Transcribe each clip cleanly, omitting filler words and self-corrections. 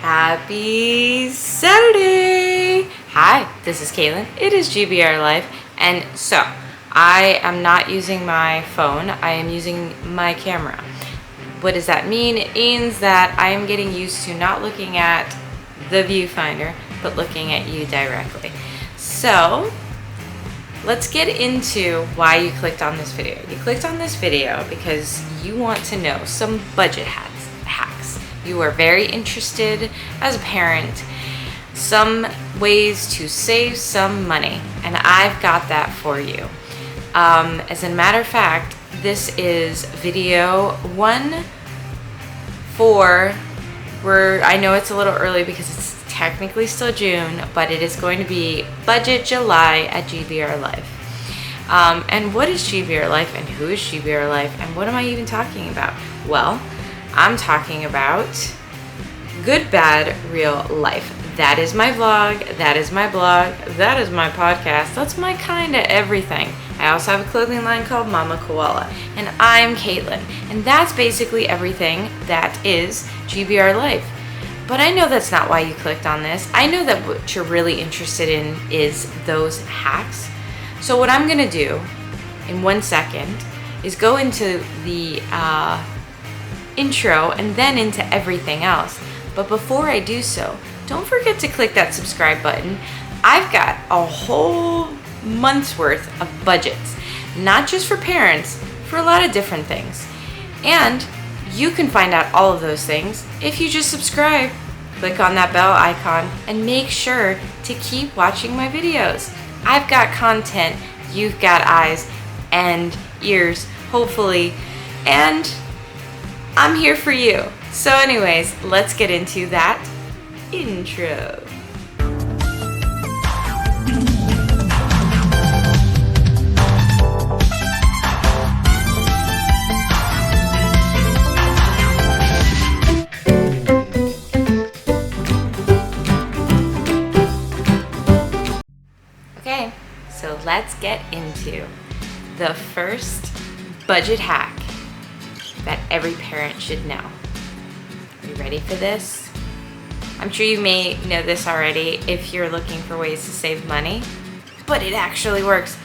Happy Saturday! Hi, this is Caitlin. It is GBR Life, and so I am not using my phone. I am using my camera. What does that mean? It means that I am getting used to not looking at the viewfinder, but looking at you directly. So let's get into why you clicked on this video. You clicked on this video because you want to know some budget hacks. You are very interested as a parent, some ways to save some money, and I've got that for you. As a matter of fact, this is video 1 for, I know it's a little early because it's technically still June, but it is going to be Budget July at GBR Life. And what is GBR Life and who is GBR Life and what am I even talking about? Well, I'm talking about Good, Bad, Real Life. That is my vlog, that is my blog, that is my podcast, that's my kind of everything. I also have a clothing line called Mama Koala, and I'm Caitlin, and that's basically everything that is GBR Life. But I know that's not why you clicked on this. I know that what you're really interested in is those hacks. So what I'm gonna do in 1 second is go into the intro and then into everything else. But before I do so, don't forget to click that subscribe button. I've got a whole month's worth of budgets, not just for parents, for a lot of different things. And you can find out all of those things if you just subscribe. Click on that bell icon and make sure to keep watching my videos. I've got content, you've got eyes and ears, hopefully, and I'm here for you. So anyways, let's get into that intro. Okay, so let's get into the first budget hack that every parent should know. Are you ready for this? I'm sure you may know this already if you're looking for ways to save money, but it actually works.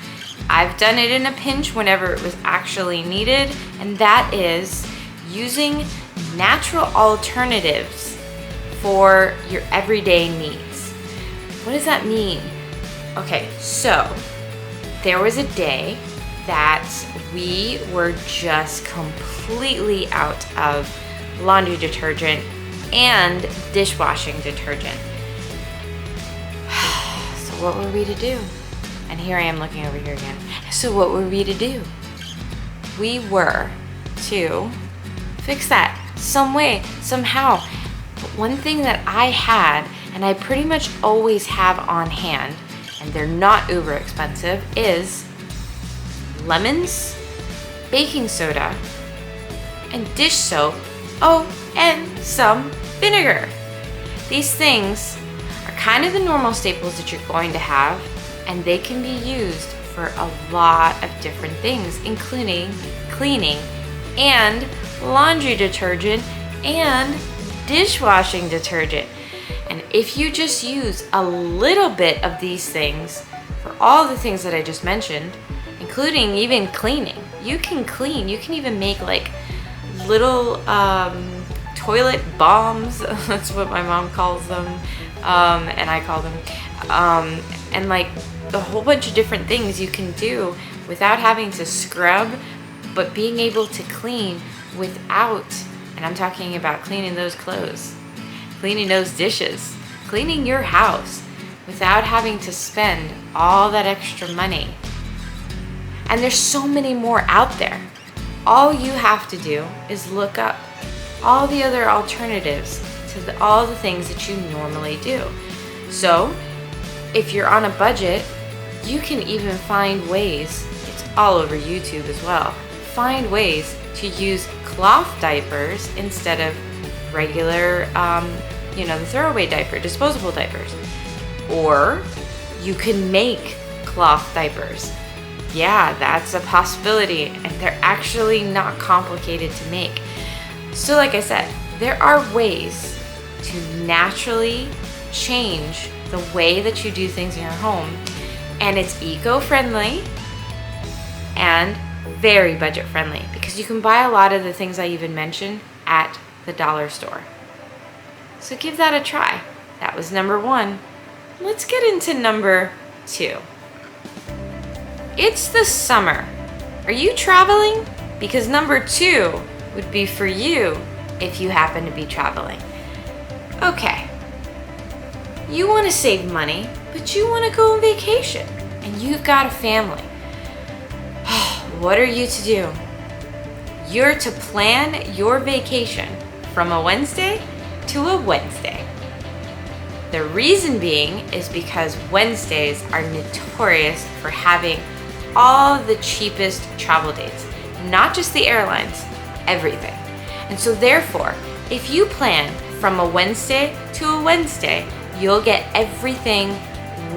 I've done it in a pinch whenever it was actually needed, and that is using natural alternatives for your everyday needs. What does that mean? Okay, so there was a day that we were just completely out of laundry detergent and dishwashing detergent. So what were we to do? And here I am looking over here again. So what were we to do? We were to fix that some way, somehow. But one thing that I had, and I pretty much always have on hand, and they're not uber expensive, is lemons, baking soda, and dish soap. Oh, and some vinegar. These things are kind of the normal staples that you're going to have, and they can be used for a lot of different things, including cleaning and laundry detergent and dishwashing detergent. And if you just use a little bit of these things for all the things that I just mentioned, including even cleaning, you can clean. You can even make like little toilet bombs. That's what my mom calls them, and I call them, and like a whole bunch of different things you can do without having to scrub, but being able to clean without, and I'm talking about cleaning those clothes, cleaning those dishes, cleaning your house without having to spend all that extra money. And there's so many more out there. All you have to do is look up all the other alternatives to all the things that you normally do. So if you're on a budget, you can even find ways, it's all over YouTube as well, find ways to use cloth diapers instead of regular, the throwaway diaper, disposable diapers. Or you can make cloth diapers. Yeah, that's a possibility, and they're actually not complicated to make. So like I said, there are ways to naturally change the way that you do things in your home. And it's eco-friendly and very budget-friendly because you can buy a lot of the things I even mentioned at the dollar store. So give that a try. That was number 1. Let's get into number 2. It's the summer. Are you traveling? Because number 2 would be for you if you happen to be traveling. Okay. You want to save money, but you want to go on vacation, and you've got a family. What are you to do? You're to plan your vacation from a Wednesday to a Wednesday. The reason being is because Wednesdays are notorious for having all the cheapest travel dates, not just the airlines, everything. And so therefore, if you plan from a Wednesday to a Wednesday, you'll get everything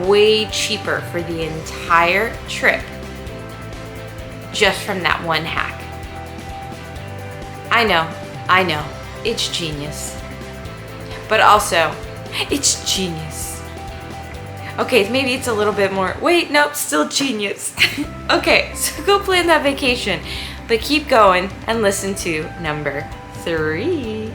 way cheaper for the entire trip just from that one hack. I know, it's genius. But also, it's genius. Okay, maybe it's a little bit more, wait, nope, still genius. Okay, so go plan that vacation, but keep going and listen to number 3.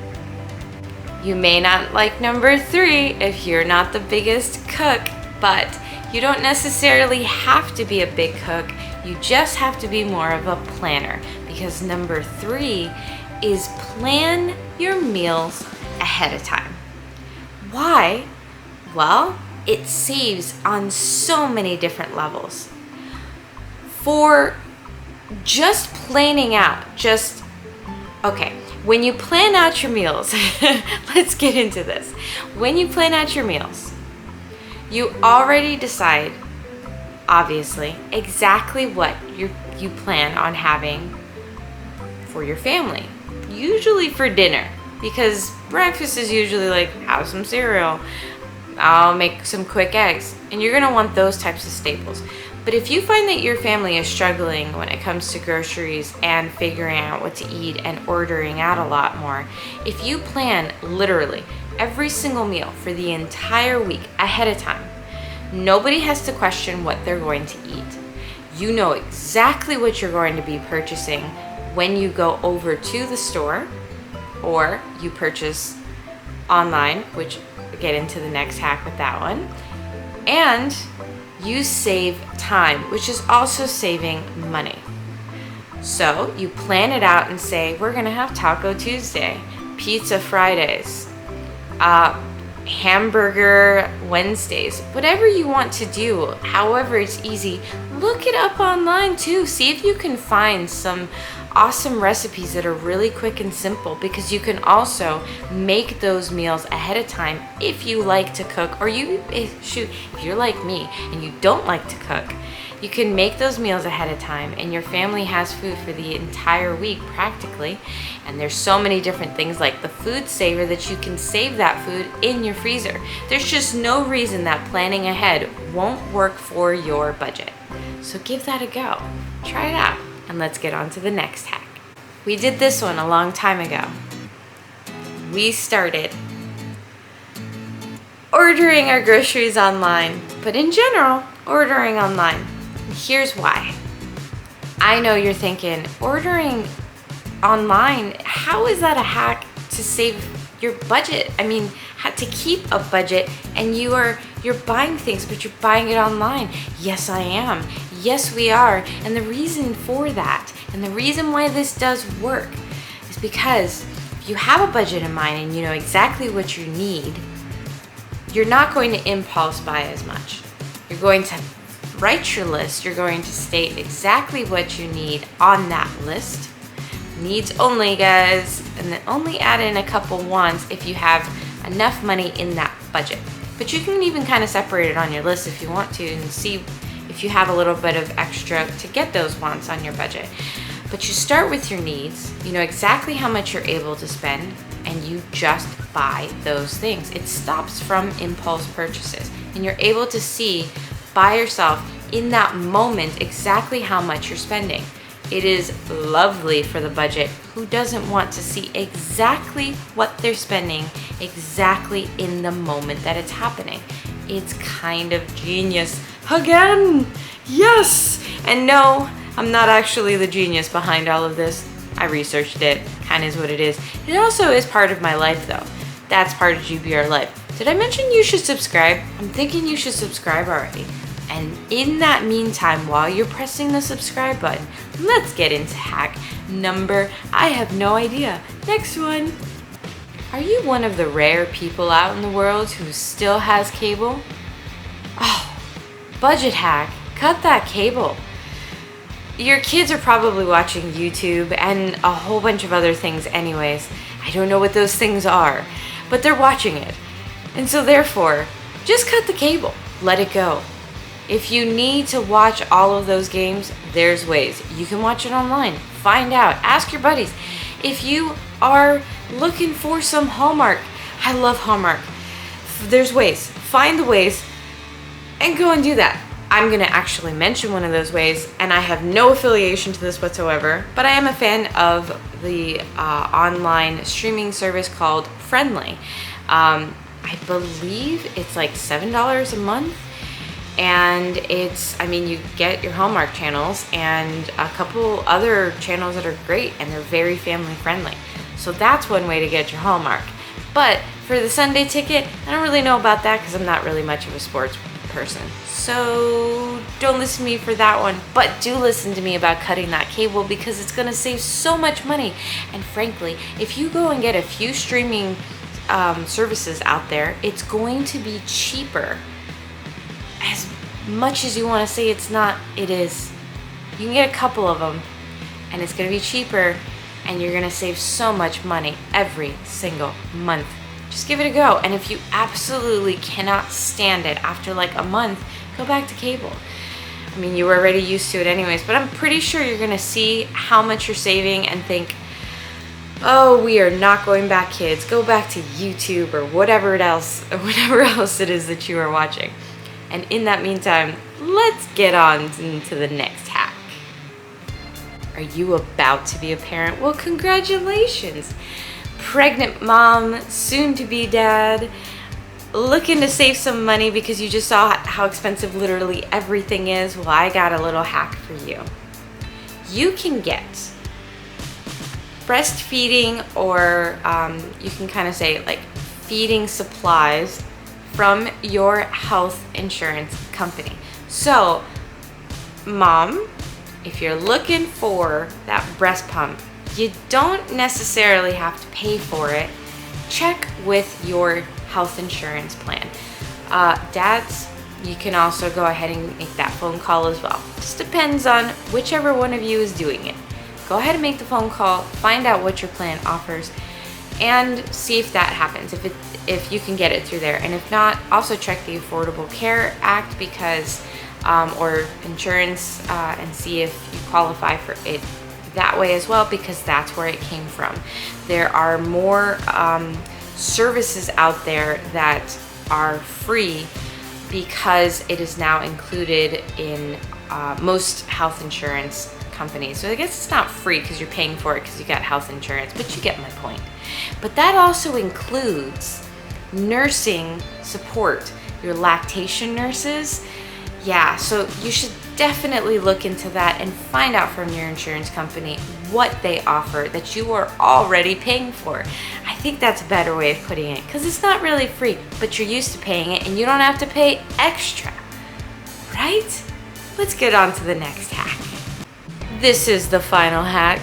You may not like number 3 if you're not the biggest cook, but you don't necessarily have to be a big cook. You just have to be more of a planner, because number 3 is plan your meals ahead of time. Why? Well, it saves on so many different levels. For just planning out, when you plan out your meals, let's get into this. When you plan out your meals, you already decide, obviously, exactly what you plan on having for your family. Usually for dinner, because breakfast is usually like, have some cereal, I'll make some quick eggs, and you're gonna want those types of staples. But if you find that your family is struggling when it comes to groceries and figuring out what to eat and ordering out a lot more, if you plan literally every single meal for the entire week ahead of time, nobody has to question what they're going to eat. You know exactly what you're going to be purchasing when you go over to the store or you purchase online, which we'll get into the next hack with that one. And you save time, which is also saving money. So you plan it out and say, we're gonna have Taco Tuesday, Pizza Fridays, Hamburger Wednesdays, whatever you want to do, however it's easy. Look it up online too. See if you can find some awesome recipes that are really quick and simple, because you can also make those meals ahead of time if you like to cook, or if you're like me and you don't like to cook, you can make those meals ahead of time and your family has food for the entire week practically. And there's so many different things like the food saver that you can save that food in your freezer. There's just no reason that planning ahead won't work for your budget. So give that a go. Try it out. And let's get on to the next hack. We did this one a long time ago. We started ordering our groceries online, but in general, ordering online. And here's why. I know you're thinking, ordering online, how is that a hack to save your budget? I mean, to keep a budget, and you're buying things, but you're buying it online. Yes, I am. Yes, we are. And the reason for that, and the reason why this does work, is because if you have a budget in mind and you know exactly what you need, you're not going to impulse buy as much. You're going to write your list. You're going to state exactly what you need on that list. Needs only, guys, and then only add in a couple wants if you have enough money in that budget. But you can even kind of separate it on your list if you want to and see if you have a little bit of extra to get those wants on your budget. But you start with your needs, you know exactly how much you're able to spend, and you just buy those things. It stops from impulse purchases, and you're able to see by yourself in that moment exactly how much you're spending. It is lovely for the budget. who doesn't want to see exactly what they're spending exactly in the moment that it's happening? It's kind of genius. Again, yes! And no, I'm not actually the genius behind all of this. I researched it, kind of is what it is. It also is part of my life though. That's part of GBR Life. Did I mention you should subscribe? I'm thinking you should subscribe already. And in that meantime, while you're pressing the subscribe button, let's get into hack number, I have no idea. Next one. Are you one of the rare people out in the world who still has cable? Oh, budget hack, cut that cable. Your kids are probably watching YouTube and a whole bunch of other things anyways. I don't know what those things are, but they're watching it. And so therefore, just cut the cable, let it go. If you need to watch all of those games, there's ways. You can watch it online, find out, ask your buddies. If you are looking for some Hallmark, I love Hallmark. There's ways, find the ways and go and do that. I'm gonna actually mention one of those ways, and I have no affiliation to this whatsoever, but I am a fan of the online streaming service called Friendly. I believe it's like $7 a month, and you get your Hallmark channels and a couple other channels that are great, and they're very family friendly. So that's one way to get your Hallmark. But for the Sunday ticket, I don't really know about that because I'm not really much of a sports person. So don't listen to me for that one, but do listen to me about cutting that cable because it's gonna save so much money. And frankly, if you go and get a few streaming services out there, it's going to be cheaper. As much as you want to say it's not, it is. You can get a couple of them and it's going to be cheaper and you're going to save so much money every single month. Just give it a go. And if you absolutely cannot stand it after like a month, go back to cable. I mean, you were already used to it anyways, but I'm pretty sure you're going to see how much you're saving and think, oh, we are not going back, kids. Go back to YouTube or whatever else it is that you are watching. And in that meantime, let's get on into the next hack. Are you about to be a parent? Well, congratulations. Pregnant mom, soon to be dad, looking to save some money because you just saw how expensive literally everything is. Well, I got a little hack for you. You can get breastfeeding, or you can kind of say like feeding supplies from your health insurance company. So, mom, if you're looking for that breast pump, you don't necessarily have to pay for it. Check with your health insurance plan. Dads, you can also go ahead and make that phone call as well. Just depends on whichever one of you is doing it. Go ahead and make the phone call, find out what your plan offers, and see if that happens, if you can get it through there. And if not, also check the Affordable Care Act because, or insurance, and see if you qualify for it that way as well, because that's where it came from. There are more services out there that are free because it is now included in most health insurance companies. So I guess it's not free because you're paying for it because you got health insurance, but you get my point. But that also includes nursing support, your lactation nurses. Yeah, so you should definitely look into that and find out from your insurance company what they offer that you are already paying for. I think that's a better way of putting it because it's not really free, but you're used to paying it and you don't have to pay extra, right? Let's get on to the next hack. This is the final hack,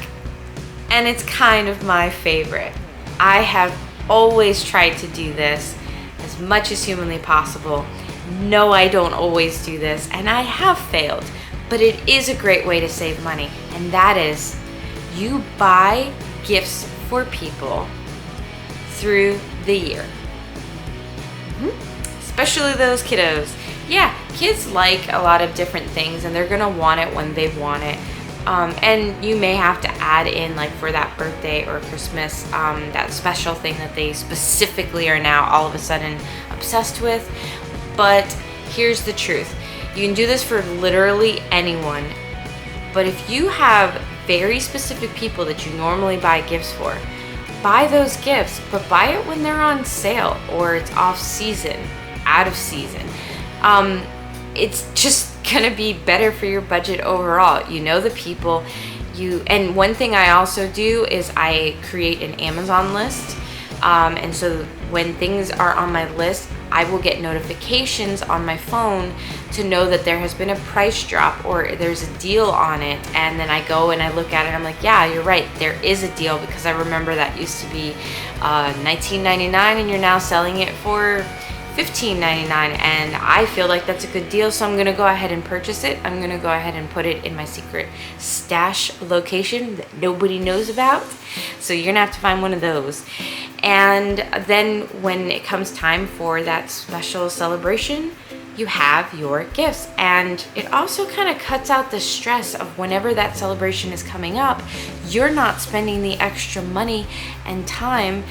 and it's kind of my favorite. I have always tried to do this as much as humanly possible. No, I don't always do this, and I have failed, but it is a great way to save money, and that is you buy gifts for people through the year. Especially those kiddos. Yeah, kids like a lot of different things, and they're gonna want it when they want it. And you may have to add in, like for that birthday or Christmas, that special thing that they specifically are now all of a sudden obsessed with. But here's the truth. You can do this for literally anyone. But if you have very specific people that you normally buy gifts for. Buy those gifts, but buy it when they're on sale or it's off season, out of season. It's just gonna be better for your budget overall. You know the people. And one thing I also do is I create an Amazon list. And so when things are on my list, I will get notifications on my phone to know that there has been a price drop or there's a deal on it. And then I go and I look at it and I'm like, yeah, you're right, there is a deal, because I remember that used to be $19.99 and you're now selling it for $15.99, and I feel like that's a good deal, so I'm gonna go ahead and purchase it. I'm gonna go ahead and put it in my secret stash location that nobody knows about. So you're gonna have to find one of those. And then when it comes time for that special celebration, you have your gifts. And it also kind of cuts out the stress of whenever that celebration is coming up, you're not spending the extra money and time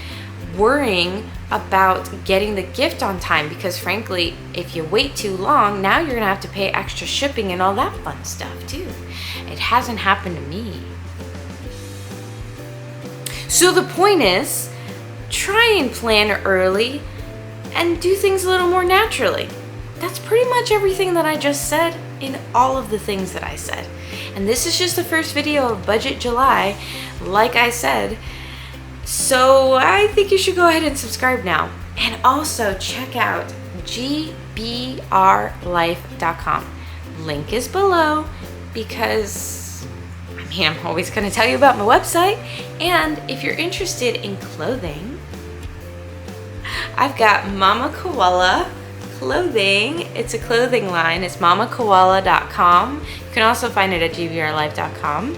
worrying about getting the gift on time, because frankly, if you wait too long, now you're gonna have to pay extra shipping and all that fun stuff too. It hasn't happened to me. So the point is, try and plan early and do things a little more naturally. That's pretty much everything that I just said in all of the things that I said. And this is just the first video of Budget July, like I said. So I think you should go ahead and subscribe now. And also check out gbrlife.com. Link is below, because I'm always going to tell you about my website. And if you're interested in clothing, I've got Mama Koala clothing. It's a clothing line. It's mamakoala.com. You can also find it at gbrlife.com.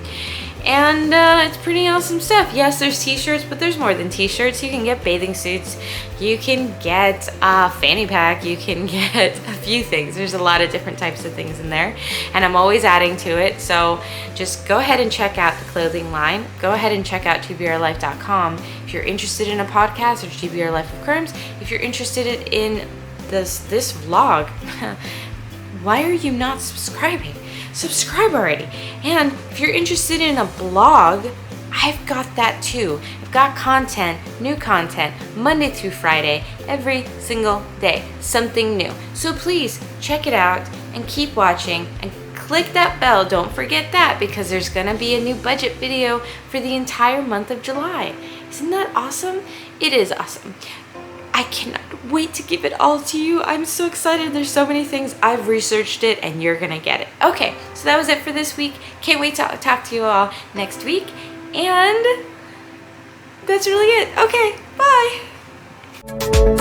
And it's pretty awesome stuff. Yes, there's t-shirts, but there's more than t-shirts. You can get bathing suits. You can get a fanny pack. You can get a few things. There's a lot of different types of things in there. And I'm always adding to it. So just go ahead and check out the clothing line. Go ahead and check out gbrlife.com. If you're interested in a podcast, or GBR Life of Crimes. If you're interested in this vlog, why are you not subscribing? Subscribe already. And if you're interested in a blog, I've got that too. I've got content, new content, Monday through Friday, every single day, something new. So please check it out and keep watching and click that bell. Don't forget that, because there's gonna be a new budget video for the entire month of July. Isn't that awesome? It is awesome. I cannot wait to give it all to you. I'm so excited. There's so many things. I've researched it and you're gonna get it. Okay, so that was it for this week. Can't wait to talk to you all next week. And that's really it. Okay, bye.